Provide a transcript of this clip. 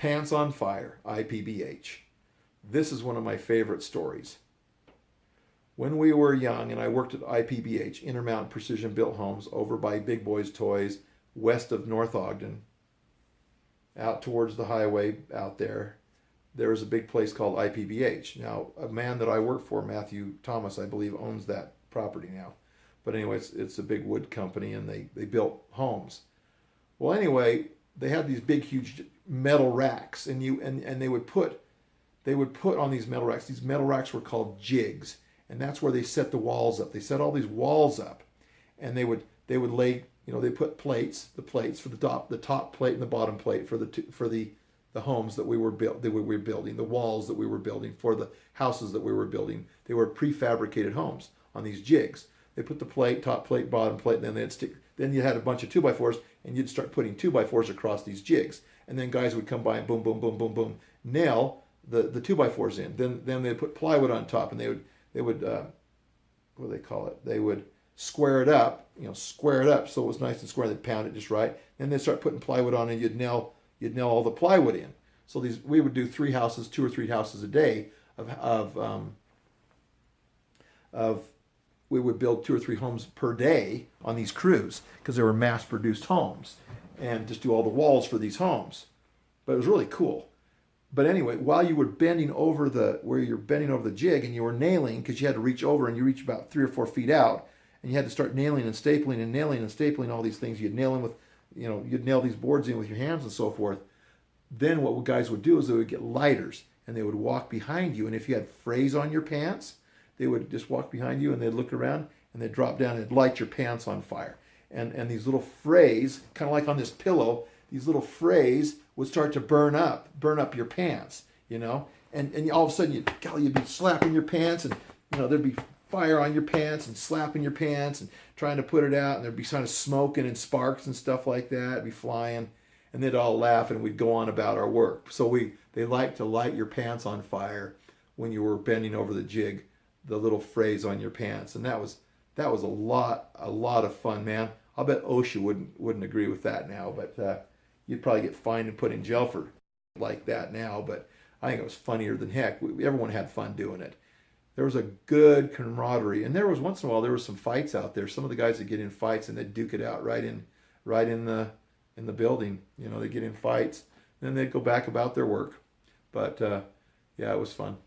Pants on Fire, IPBH. This is one of my favorite stories. When we were young and I worked at IPBH, Intermountain Precision Built Homes, over by Big Boys Toys, west of North Ogden, out towards the highway out there, there was a big place called IPBH. Now, a man that I work for, Matthew Thomas, I believe, owns that property now. But anyway, it's a big wood company, and they built homes. Well, anyway, they had these big, huge metal racks, and they would put on these metal racks. These metal racks were called jigs, and that's where they set the walls up. They set all these walls up, and they would lay, they put the plates for the top plate and the bottom plate for the homes that we were building, the walls that we were building for the houses that we were building. They were prefabricated homes on these jigs. They put the plate, top plate, bottom plate, and then they'd stick. Then you had a bunch of 2x4s, and you'd start putting 2x4s across these jigs. And then guys would come by and boom, boom, boom, boom, boom, nail the 2x4s in. Then they'd put plywood on top, and they would what do they call it? They would square it up, so it was nice and square. They'd pound it just right. Then they'd start putting plywood on, and you'd nail all the plywood in. So we would do 2 or 3 houses a day of we would build 2 or 3 homes per day on these crews because they were mass-produced homes, and just do all the walls for these homes. But it was really cool. But anyway, while you were bending over the jig, and you were nailing, because you had to reach over, and you reach about 3 or 4 feet out, and you had to start nailing and stapling all these things. You'd nail them with, you'd nail these boards in with your hands and so forth. Then what guys would do is they would get lighters, and they would walk behind you. And if you had frays on your pants, they would just walk behind you, and they'd look around, and they'd drop down and light your pants on fire. And these little frays, kind of like on this pillow, these little frays would start to burn up your pants, and all of a sudden you'd be slapping your pants, and there'd be fire on your pants and slapping your pants and trying to put it out, and there'd be kind of smoking and sparks and stuff like that. It'd be flying, and they'd all laugh, and we'd go on about our work. So they like to light your pants on fire when you were bending over the jig, the little frays on your pants, and that was a lot of fun, man. I'll bet OSHA wouldn't agree with that now, but you'd probably get fined and put in jail for like that now. But I think it was funnier than heck. Everyone had fun doing it. There was a good camaraderie, and there was once in a while there was some fights out there. Some of the guys would get in fights, and they'd duke it out right in the building. They'd get in fights, and then they'd go back about their work. But yeah, it was fun.